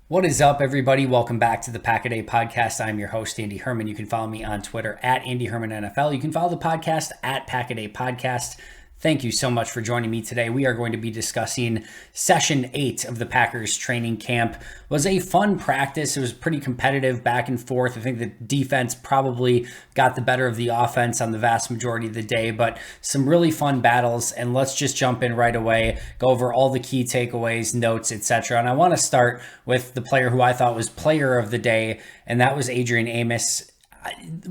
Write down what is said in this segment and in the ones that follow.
What is up, everybody? Welcome back to the Pack a Day podcast. I'm your host, Andy Herman. You can follow me on Twitter at Andy Herman NFL. You can follow the podcast at Pack a Day Podcast. Thank you so much for joining me today. We are going to be discussing Session 8 of the Packers training camp. It was a fun practice. It was pretty competitive back and forth. I think the defense probably got the better of the offense on the vast majority of the day, but some really fun battles. And let's just jump in right away, go over all the key takeaways, notes, etc. And I want to start with the player who I thought was player of the day, and that was Adrian Amos.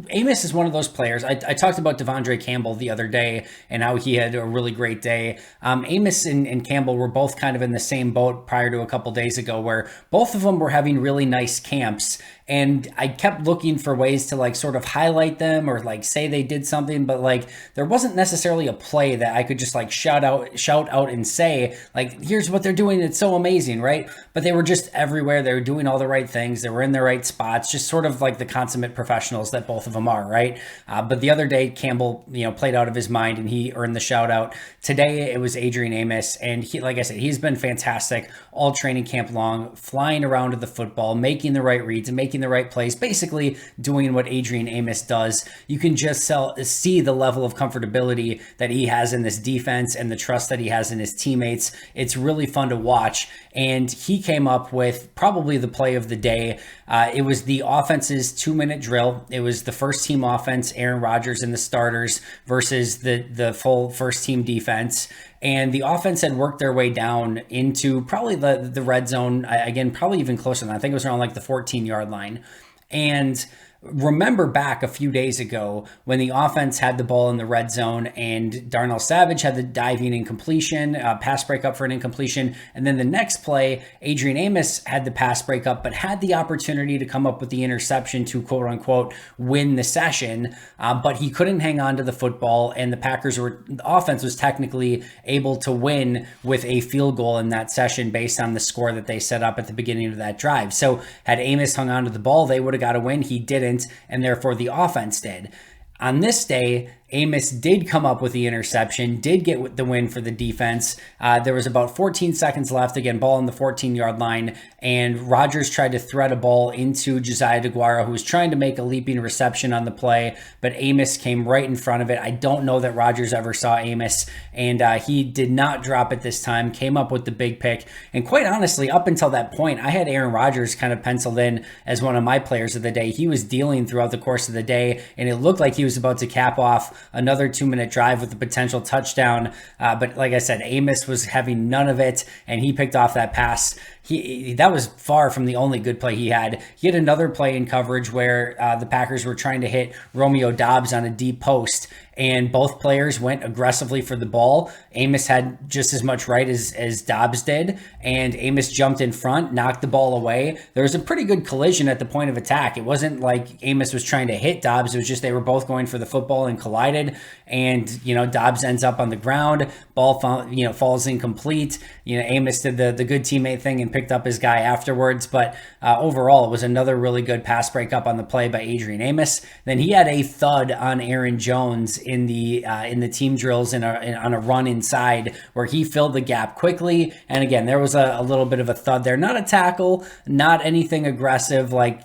Amos is one of those players. I talked about Devondre Campbell the other day and how he had a really great day. Amos and Campbell were both kind of in the same boat prior to a couple days ago, where both of them were having really nice camps. And I kept looking for ways to like sort of highlight them or like say they did something, but like there wasn't necessarily a play that I could just like shout out and say like, here's what they're doing. It's so amazing, right? But they were just everywhere. They were doing all the right things. They were in the right spots, just sort of like the consummate professionals that both of them are, right? But the other day, Campbell, played out of his mind and he earned the shout out. Today, it was Adrian Amos, and he, like I said, he's been fantastic all training camp long, flying around to the football, making the right reads and making the right plays, basically doing what Adrian Amos does. You can just see the level of comfortability that he has in this defense and the trust that he has in his teammates. It's really fun to watch, and he came up with probably the play of the day. It was the offense's 2-minute drill. It was the first team offense, Aaron Rodgers and the starters versus the full first team defense. And the offense had worked their way down into probably the red zone, again, probably even closer than that. I think it was around like the 14-yard line. And remember back a few days ago when the offense had the ball in the red zone and Darnell Savage had the diving incompletion, pass breakup for an incompletion. And then the next play, Adrian Amos had the pass breakup, but had the opportunity to come up with the interception to quote unquote win the session. But he couldn't hang on to the football, and the offense was technically able to win with a field goal in that session based on the score that they set up at the beginning of that drive. So had Amos hung on to the ball, they would have got a win. He didn't, and therefore the offense did. On this day, Amos did come up with the interception, did get the win for the defense. There was about 14 seconds left, again, ball on the 14-yard line, and Rodgers tried to thread a ball into Josiah DeGuara, who was trying to make a leaping reception on the play, but Amos came right in front of it. I don't know that Rodgers ever saw Amos, and he did not drop it this time, came up with the big pick. And quite honestly, up until that point, I had Aaron Rodgers kind of penciled in as one of my players of the day. He was dealing throughout the course of the day, and it looked like he was about to cap off another 2-minute drive with a potential touchdown. But like I said, Amos was having none of it, and he picked off that pass. That was far from the only good play he had. He had another play in coverage where the Packers were trying to hit Romeo Dobbs on a deep post, and both players went aggressively for the ball. Amos had just as much right as Dobbs did, and Amos jumped in front, knocked the ball away. There was a pretty good collision at the point of attack. It wasn't like Amos was trying to hit Dobbs. It was just they were both going for the football and collided, and Dobbs ends up on the ground. Ball falls incomplete. Amos did the good teammate thing and picked up his guy afterwards, but overall it was another really good pass breakup on the play by Adrian Amos. Then he had a thud on Aaron Jones in the team drills on a run inside where he filled the gap quickly. And again, there was a little bit of a thud there, not a tackle, not anything aggressive like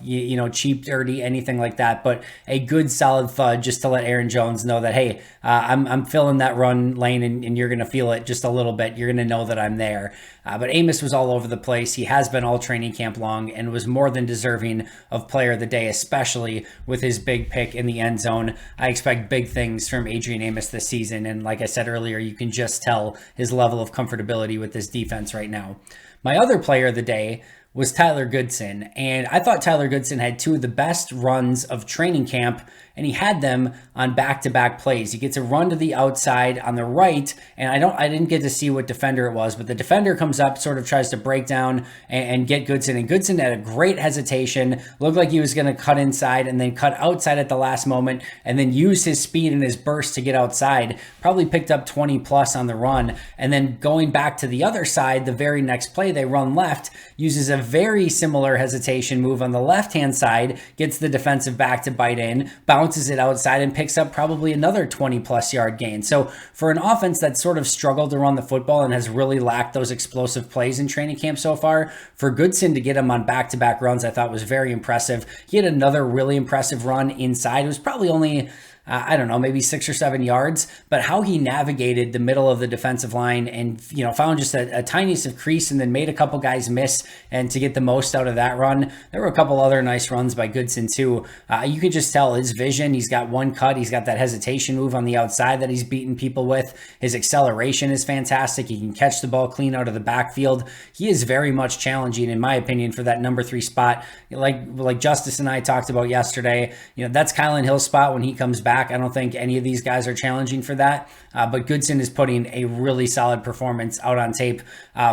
cheap, dirty, anything like that, but a good solid thud just to let Aaron Jones know that, hey, I'm filling that run lane and you're going to feel it just a little bit. You're going to know that I'm there. But Amos was all over the place. He has been all training camp long and was more than deserving of player of the day, especially with his big pick in the end zone. I expect big things from Adrian Amos this season. And like I said earlier, you can just tell his level of comfortability with this defense right now. My other player of the day was Tyler Goodson. And I thought Tyler Goodson had two of the best runs of training camp, and he had them on back-to-back plays. He gets a run to the outside on the right, and I didn't get to see what defender it was, but the defender comes up, sort of tries to break down and get Goodson, and Goodson had a great hesitation, looked like he was going to cut inside and then cut outside at the last moment, and then use his speed and his burst to get outside. Probably picked up 20 plus on the run, and then going back to the other side, the very next play, they run left, uses a very similar hesitation move on the left-hand side, gets the defensive back to bite in, bounces bounces it outside and picks up probably another 20 plus yard gain. So for an offense that sort of struggled to run the football and has really lacked those explosive plays in training camp so far, for Goodson to get him on back-to-back runs, I thought was very impressive. He had another really impressive run inside. It was probably only I don't know, maybe 6 or 7 yards, but how he navigated the middle of the defensive line and, found just a tiniest of crease and then made a couple guys miss, and to get the most out of that run. There were a couple other nice runs by Goodson too. You can just tell his vision. He's got one cut. He's got that hesitation move on the outside that he's beating people with. His acceleration is fantastic. He can catch the ball clean out of the backfield. He is very much challenging, in my opinion, for that number 3 spot. Like Justice and I talked about yesterday, that's Kylan Hill's spot when he comes back. I don't think any of these guys are challenging for that, but Goodson is putting a really solid performance out on tape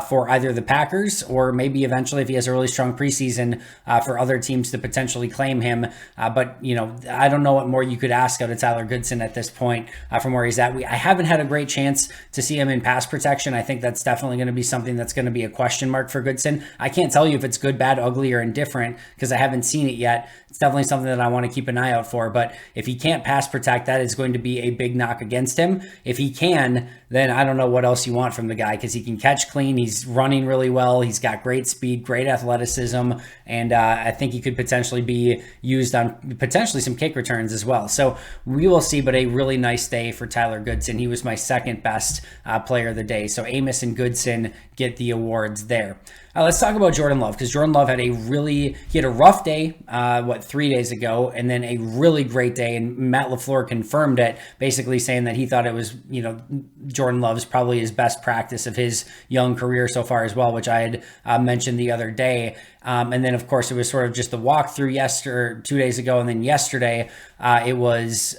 for either the Packers or maybe eventually, if he has a really strong preseason, for other teams to potentially claim him. But I don't know what more you could ask out of Tyler Goodson at this point from where he's at. I haven't had a great chance to see him in pass protection. I think that's definitely going to be something that's going to be a question mark for Goodson. I can't tell you if it's good, bad, ugly, or indifferent because I haven't seen it yet. It's definitely something that I want to keep an eye out for. But if he can't pass protect, that is going to be a big knock against him. If he can, then I don't know what else you want from the guy because he can catch clean. He's running really well. He's got great speed, great athleticism, and I think he could potentially be used on potentially some kick returns as well. So we will see, but a really nice day for Tyler Goodson. He was my second best player of the day. So Amos and Goodson get the awards there. Let's talk about Jordan Love, because Jordan Love had a rough day, 3 days ago, and then a really great day. And Matt LaFleur confirmed it, basically saying that he thought it was, Jordan Love's probably his best practice of his young career so far as well, which I had mentioned the other day. And then, of course, it was sort of just the walkthrough 2 days ago. And then yesterday, it was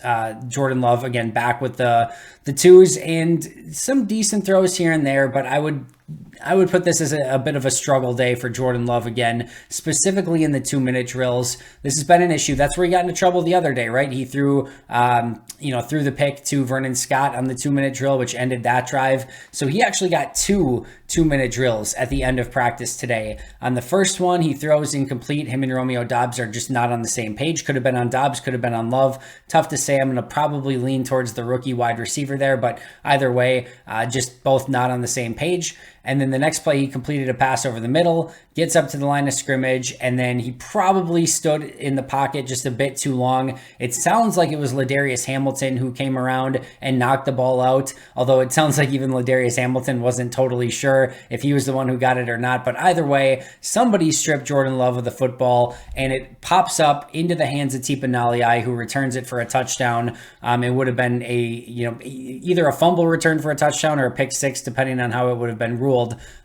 Jordan Love, again, back with the twos and some decent throws here and there. But I would put this as a bit of a struggle day for Jordan Love again, specifically in the 2-minute drills. This has been an issue. That's where he got into trouble the other day, right? He threw the pick to Vernon Scott on the 2-minute drill, which ended that drive. So he actually got 2-minute drills at the end of practice today. On the first one, he throws incomplete. Him and Romeo Dobbs are just not on the same page. Could have been on Dobbs, could have been on Love. Tough to say. I'm going to probably lean towards the rookie wide receiver there, but either way, just both not on the same page. And then the next play, he completed a pass over the middle, gets up to the line of scrimmage, and then he probably stood in the pocket just a bit too long. It sounds like it was Ladarius Hamilton who came around and knocked the ball out, although it sounds like even Ladarius Hamilton wasn't totally sure if he was the one who got it or not. But either way, somebody stripped Jordan Love of the football, and it pops up into the hands of Tipa Naliai, who returns it for a touchdown. It would have been either a fumble return for a touchdown or a pick six, depending on how it would have been ruled.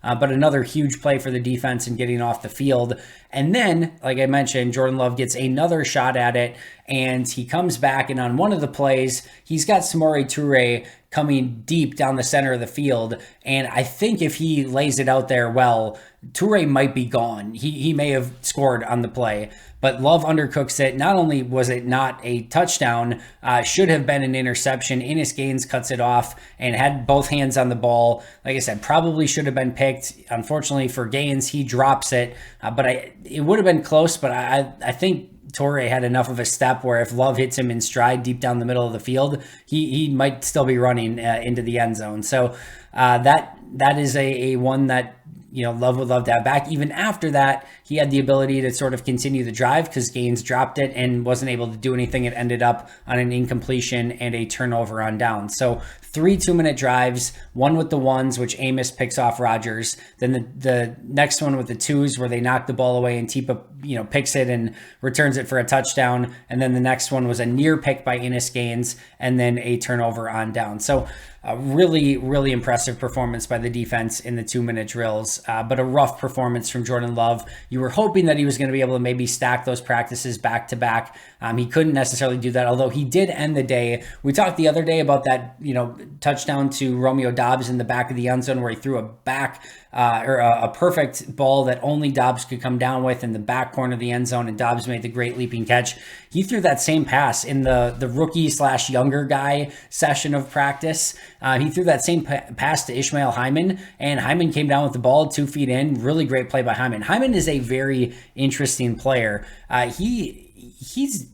But another huge play for the defense and getting off the field. And then, like I mentioned, Jordan Love gets another shot at it, and he comes back, and on one of the plays, he's got Samori Toure coming deep down the center of the field. And I think if he lays it out there well, Toure might be gone. He may have scored on the play, but Love undercooks it. Not only was it not a touchdown, should have been an interception. Innis Gaines cuts it off and had both hands on the ball. Like I said, probably should have been picked. Unfortunately for Gaines, he drops it, but it would have been close, but I think Toure had enough of a step where if Love hits him in stride deep down the middle of the field, he might still be running into the end zone. So that is a one that Love would love to have back. Even after that, he had the ability to sort of continue the drive because Gaines dropped it and wasn't able to do anything. It ended up on an incompletion and a turnover on down. So 3 2-minute drives, one with the ones, which Amos picks off Rodgers. Then the next one with the twos where they knock the ball away and Tipa, picks it and returns it for a touchdown. And then the next one was a near pick by Innis Gaines and then a turnover on down. So a really, really impressive performance by the defense in the 2-minute drills, but a rough performance from Jordan Love. You were hoping that he was going to be able to maybe stack those practices back to back. He couldn't necessarily do that, although he did end the day. We talked the other day about that, touchdown to Romeo Dobbs in the back of the end zone where he threw a perfect ball that only Dobbs could come down with in the back corner of the end zone, and Dobbs made the great leaping catch. He threw that same pass in the rookie/younger guy session of practice. He threw that same pass to Ishmael Hyman, and Hyman came down with the ball 2 feet in. Really great play by Hyman. Hyman is a very interesting player. He's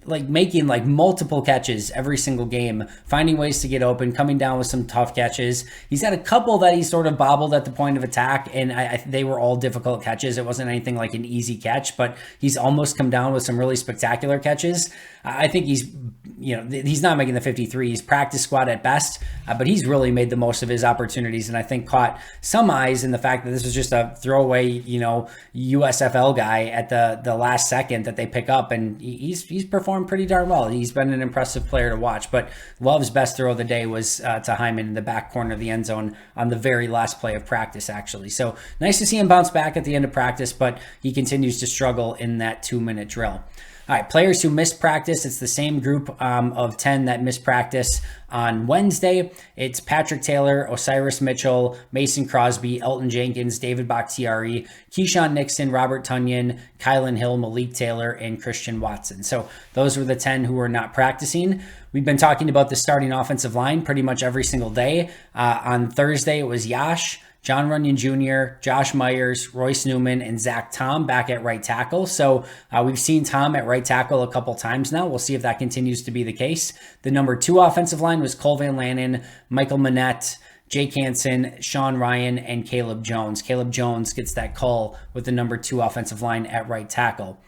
like making like multiple catches every single game, finding ways to get open, coming down with some tough catches. He's had a couple that he sort of bobbled at the point of attack, and they were all difficult catches. It wasn't anything like an easy catch, but he's almost come down with some really spectacular catches. I think he's not making the 53. He's practice squad at best, but he's really made the most of his opportunities, and I think caught some eyes in the fact that this was just a throwaway, USFL guy at the last second that they pick up, and he's performed pretty darn well. He's been an impressive player to watch, but Love's best throw of the day was to Hyman in the back corner of the end zone on the very last play of practice, actually. So nice to see him bounce back at the end of practice, but he continues to struggle in that 2-minute drill. All right, players who missed practice. It's the same group of 10 that missed practice on Wednesday. It's Patrick Taylor, Osiris Mitchell, Mason Crosby, Elton Jenkins, David Bakhtiari, Keyshawn Nixon, Robert Tunyon, Kylan Hill, Malik Taylor, and Christian Watson. So those were the 10 who were not practicing. We've been talking about the starting offensive line pretty much every single day. On Thursday, it was Yash, John Runyon Jr., Josh Myers, Royce Newman, and Zach Tom back at right tackle. So we've seen Tom at right tackle a couple times now. We'll see if that continues to be the case. The number 2 offensive line was Cole Van Lanen, Michael Manette, Jake Hansen, Sean Ryan, and Caleb Jones. Caleb Jones gets that call with the number 2 offensive line at right tackle.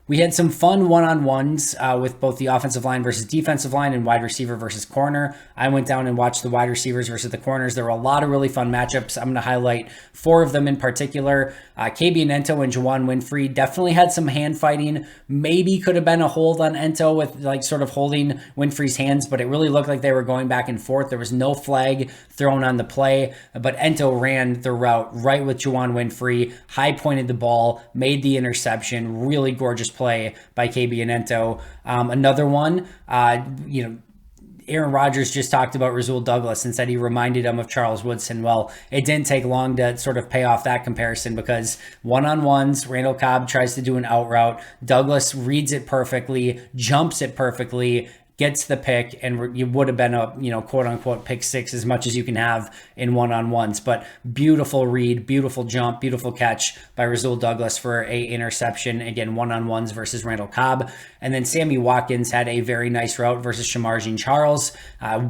We had some fun one-on-ones with both the offensive line versus defensive line and wide receiver versus corner. I went down and watched the wide receivers versus the corners. There were a lot of really fun matchups. I'm going to highlight 4 of them in particular. KB and Ento and Juwan Winfrey definitely had some hand fighting. Maybe could have been a hold on Ento with like sort of holding Winfrey's hands, but it really looked like they were going back and forth. There was no flag thrown on the play, but Ento ran the route right with Juwan Winfrey, high pointed the ball, made the interception. Really gorgeous play by KB and Ento. Another one, Aaron Rodgers just talked about Rasul Douglas and said he reminded him of Charles Woodson. Well, it didn't take long to sort of pay off that comparison because one-on-ones, Randall Cobb tries to do an out route. Douglas reads it perfectly, jumps it perfectly, gets the pick, and it would have been a, quote unquote pick 6 as much as you can have in one-on-ones. But beautiful read, beautiful jump, beautiful catch by Rasul Douglas for a interception. Again, one-on-ones versus Randall Cobb. And then Sammy Watkins had a very nice route versus Shamar Jean-Charles,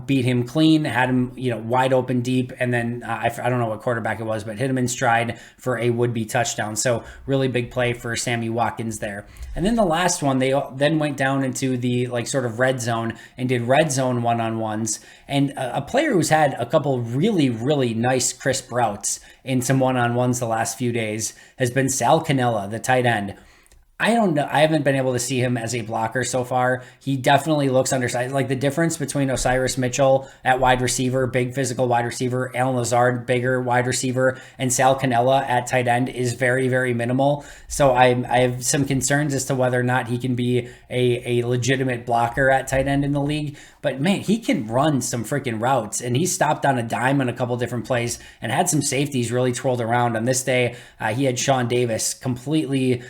beat him clean, had him, wide open deep. And then I don't know what quarterback it was, but hit him in stride for a would-be touchdown. So really big play for Sammy Watkins there. And then the last one, they then went down into the sort of red zone and did red zone one-on-ones. And a player who's had a couple really, really nice crisp routes in some one-on-ones the last few days has been Sal Cannella, the tight end. I don't know. I haven't been able to see him as a blocker so far. He definitely looks undersized. Like the difference between Osiris Mitchell at wide receiver, big physical wide receiver, Alan Lazard, bigger wide receiver, and Sal Cannella at tight end is very, very minimal. So I have some concerns as to whether or not he can be a legitimate blocker at tight end in the league. But man, he can run some freaking routes, and he stopped on a dime on a couple different plays and had some safeties really twirled around. On this day, he had Sean Davis completely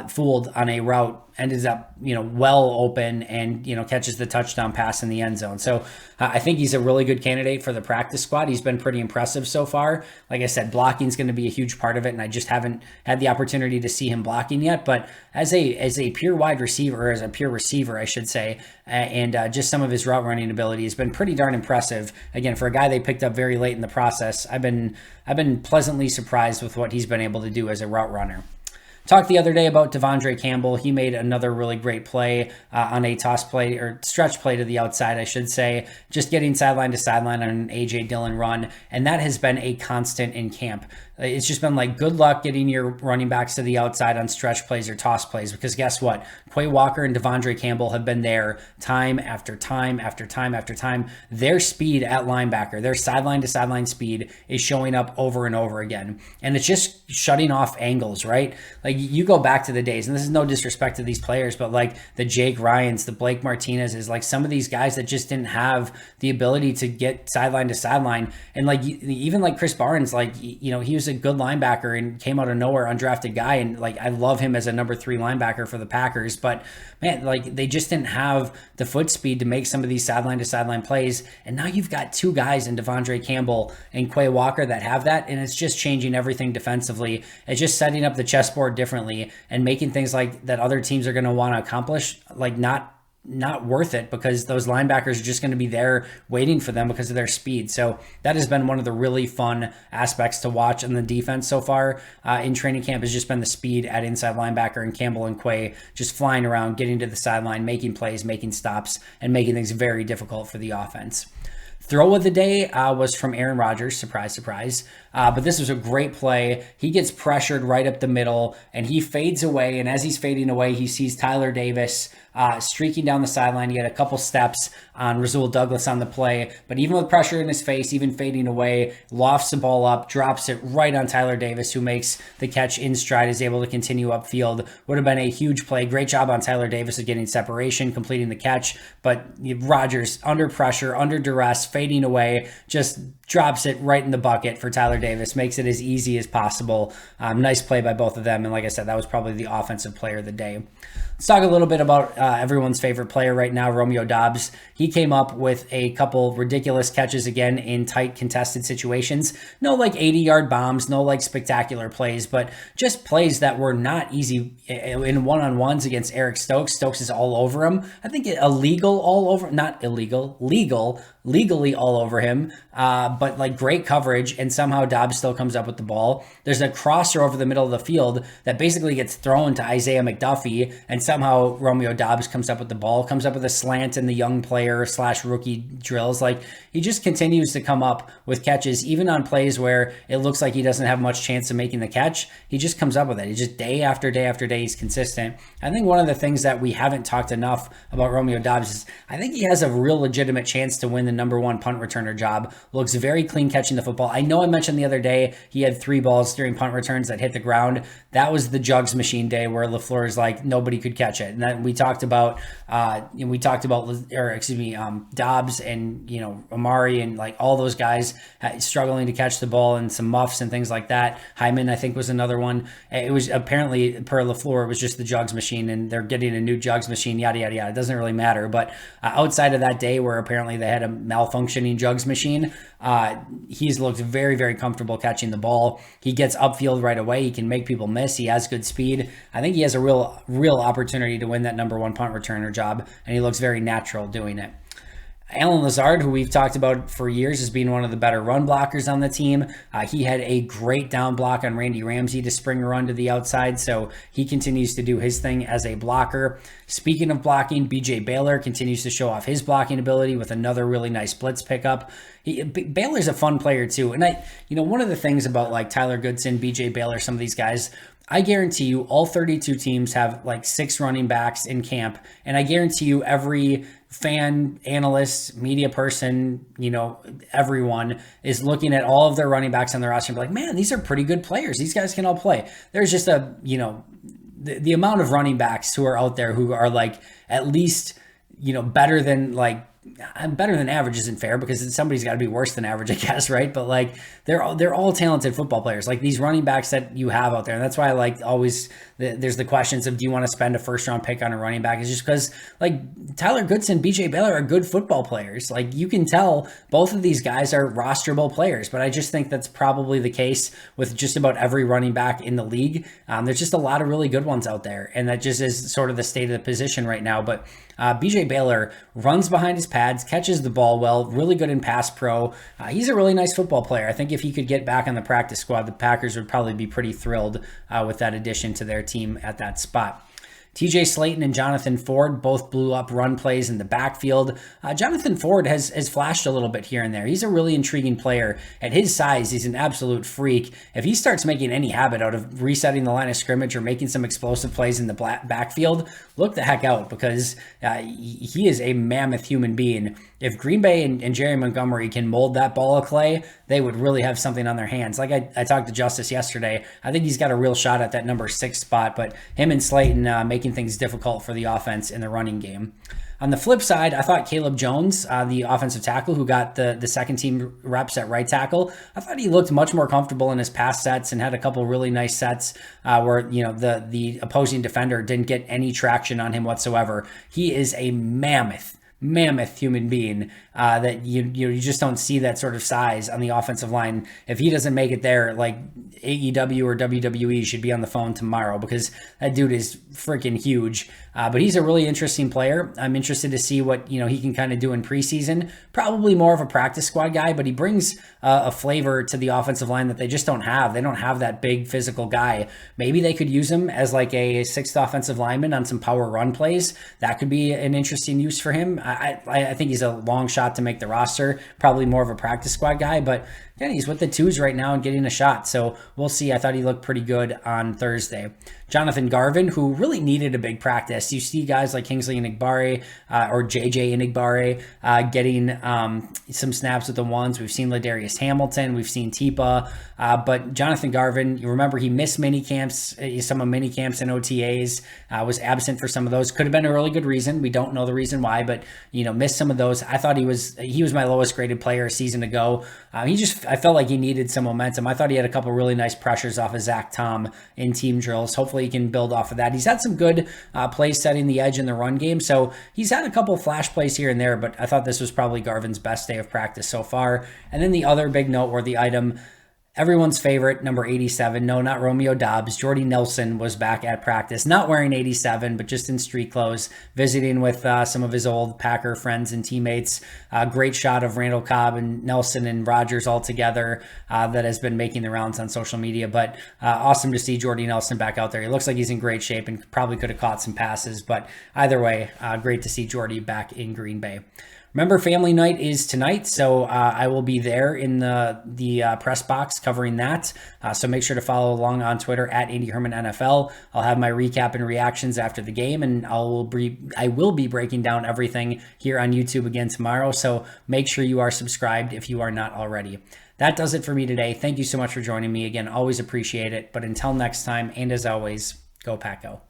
fooled on a route, ended up, well open and, catches the touchdown pass in the end zone. So I think he's a really good candidate for the practice squad. He's been pretty impressive so far. Like I said, blocking is going to be a huge part of it, and I just haven't had the opportunity to see him blocking yet. But as a pure wide receiver, or as a pure receiver, I should say, and just some of his route running ability has been pretty darn impressive. Again, for a guy they picked up very late in the process, I've been pleasantly surprised with what he's been able to do as a route runner. Talked the other day about Devondre Campbell. He made another really great play on a toss play or stretch play to the outside, I should say, just getting sideline to sideline on an A.J. Dillon run. And that has been a constant in camp. It's just been good luck getting your running backs to the outside on stretch plays or toss plays, because guess what? Quay Walker and Devondre Campbell have been there time after time after time after time. Their speed at linebacker, their sideline to sideline speed is showing up over and over again. And it's just shutting off angles, right? You go back to the days, and this is no disrespect to these players, but the Jake Ryans, the Blake Martinez's, some of these guys that just didn't have the ability to get sideline to sideline. And even Chris Barnes, he was a good linebacker and came out of nowhere, undrafted guy. And I love him as a number 3 linebacker for the Packers, but man, they just didn't have the foot speed to make some of these sideline to sideline plays. And now you've got 2 guys in Devondre Campbell and Quay Walker that have that. And it's just changing everything defensively. It's just setting up the chessboard differently and making things that other teams are going to want to accomplish, not worth it because those linebackers are just going to be there waiting for them because of their speed. So that has been one of the really fun aspects to watch on the defense so far in training camp, has just been the speed at inside linebacker, and Campbell and Quay just flying around, getting to the sideline, making plays, making stops, and making things very difficult for the offense. Throw of the day was from Aaron Rodgers. Surprise, surprise. But this was a great play. He gets pressured right up the middle, and he fades away. And as he's fading away, he sees Tyler Davis streaking down the sideline. He had a couple steps on Rasul Douglas on the play. But even with pressure in his face, even fading away, lofts the ball up, drops it right on Tyler Davis, who makes the catch in stride, is able to continue upfield. Would have been a huge play. Great job on Tyler Davis of getting separation, completing the catch. But Rodgers, under pressure, under duress, fading away, just drops it right in the bucket for Tyler Davis, makes it as easy as possible. Nice play by both of them. And like I said, that was probably the offensive player of the day. Let's talk a little bit about everyone's favorite player right now, Romeo Dobbs. He came up with a couple ridiculous catches again in tight contested situations. No like 80-yard bombs, no like spectacular plays, but just plays that were not easy in one-on-ones against Eric Stokes. Stokes is all over him. I think illegal all over, not illegal, legally all over him, but like great coverage, and somehow Dobbs still comes up with the ball. There's a crosser over the middle of the field that basically gets thrown to Isaiah McDuffie, and somehow Romeo Dobbs comes up with the ball, comes up with a slant in the young player / rookie drills. Like, he just continues to come up with catches, even on plays where it looks like he doesn't have much chance of making the catch. He just comes up with it. He just day after day after day, he's consistent. I think one of the things that we haven't talked enough about Romeo Dobbs is I think he has a real legitimate chance to win the number one punt returner job. Looks very clean catching the football. I know I mentioned the other day he had 3 balls during punt returns that hit the ground. That was the Jugs machine day where LaFleur is like, nobody could catch it. And then we talked about Dobbs and, Amari and like all those guys struggling to catch the ball, and some muffs and things like that. Hyman, I think, was another one. It was apparently, per LaFleur, it was just the Jugs machine, and they're getting a new Jugs machine, yada, yada, yada. It doesn't really matter. But outside of that day where apparently they had a malfunctioning Jugs machine, he's looked very, very comfortable catching the ball. He gets upfield right away. He can make people miss. He has good speed. I think he has a real opportunity to win that number one punt returner job, and he looks very natural doing it. Allen Lazard, who we've talked about for years as being one of the better run blockers on the team. He had a great down block on Randy Ramsey to spring a run to the outside, so he continues to do his thing as a blocker. Speaking of blocking, BJ Baylor continues to show off his blocking ability with another really nice blitz pickup. Baylor's a fun player too, and one of the things about like Tyler Goodson, BJ Baylor, some of these guys, I guarantee you all 32 teams have like 6 running backs in camp, and I guarantee you every fan, analyst, media person, everyone is looking at all of their running backs on their roster and be like, man, these are pretty good players. These guys can all play. There's just the amount of running backs who are out there who are like at least, better than average isn't fair because somebody's got to be worse than average, I guess, right? But like they're all talented football players, like these running backs that you have out there. And that's why I like always there's the questions of, do you want to spend a first round pick on a running back? It's just because like Tyler Goodson, BJ Baylor are good football players. Like you can tell both of these guys are rosterable players, but I just think that's probably the case with just about every running back in the league. There's just a lot of really good ones out there, and that just is sort of the state of the position right now. But BJ Baylor runs behind his pads, catches the ball well, really good in pass pro. He's a really nice football player. I think if he could get back on the practice squad, the Packers would probably be pretty thrilled with that addition to their team at that spot. TJ Slayton and Jonathan Ford both blew up run plays in the backfield. Jonathan Ford has flashed a little bit here and there. He's a really intriguing player. At his size, he's an absolute freak. If he starts making any habit out of resetting the line of scrimmage or making some explosive plays in the backfield, look the heck out, because he is a mammoth human being. If Green Bay and Jerry Montgomery can mold that ball of clay, they would really have something on their hands. Like I talked to Justice yesterday. I think he's got a real shot at that number 6 spot, but him and Slayton making things difficult for the offense in the running game. On the flip side, I thought Caleb Jones, the offensive tackle who got the second team reps at right tackle, I thought he looked much more comfortable in his pass sets and had a couple really nice sets where the opposing defender didn't get any traction on him whatsoever. He is a mammoth mammoth human being that you just don't see that sort of size on the offensive line. If he doesn't make it there, like AEW or WWE should be on the phone tomorrow, because that dude is freaking huge. But he's a really interesting player. I'm interested to see what he can kind of do in preseason. Probably more of a practice squad guy, but he brings a flavor to the offensive line that they just don't have. They don't have that big physical guy. Maybe they could use him as like a sixth offensive lineman on some power run plays. That could be an interesting use for him. I think he's a long shot to make the roster. Probably more of a practice squad guy, but yeah, he's with the twos right now and getting a shot. So we'll see. I thought he looked pretty good on Thursday. Jonathan Garvin, who really needed a big practice. You see guys like Kingsley Enigbare or JJ Enigbare getting some snaps with the ones. We've seen Ladarius Hamilton. We've seen Tipa. But Jonathan Garvin, you remember he missed mini camps, some of mini camps and OTAs, was absent for some of those. Could have been a really good reason. We don't know the reason why, but missed some of those. I thought he was my lowest graded player a season ago. I felt like he needed some momentum. I thought he had a couple really nice pressures off of Zach Tom in team drills. Hopefully he can build off of that. He's had some good plays setting the edge in the run game. So he's had a couple flash plays here and there, but I thought this was probably Garvin's best day of practice so far. And then the other big noteworthy item, everyone's favorite, number 87. No, not Romeo Dobbs. Jordy Nelson was back at practice, not wearing 87, but just in street clothes, visiting with some of his old Packer friends and teammates. Great shot of Randall Cobb and Nelson and Rodgers all together that has been making the rounds on social media. But awesome to see Jordy Nelson back out there. He looks like he's in great shape and probably could have caught some passes. But either way, great to see Jordy back in Green Bay. Remember, family night is tonight, so I will be there in the press box covering that. So make sure to follow along on Twitter at Andy Herman NFL. I'll have my recap and reactions after the game, and I will be breaking down everything here on YouTube again tomorrow. So make sure you are subscribed if you are not already. That does it for me today. Thank you so much for joining me again. Always appreciate it. But until next time, and as always, go Pack Go.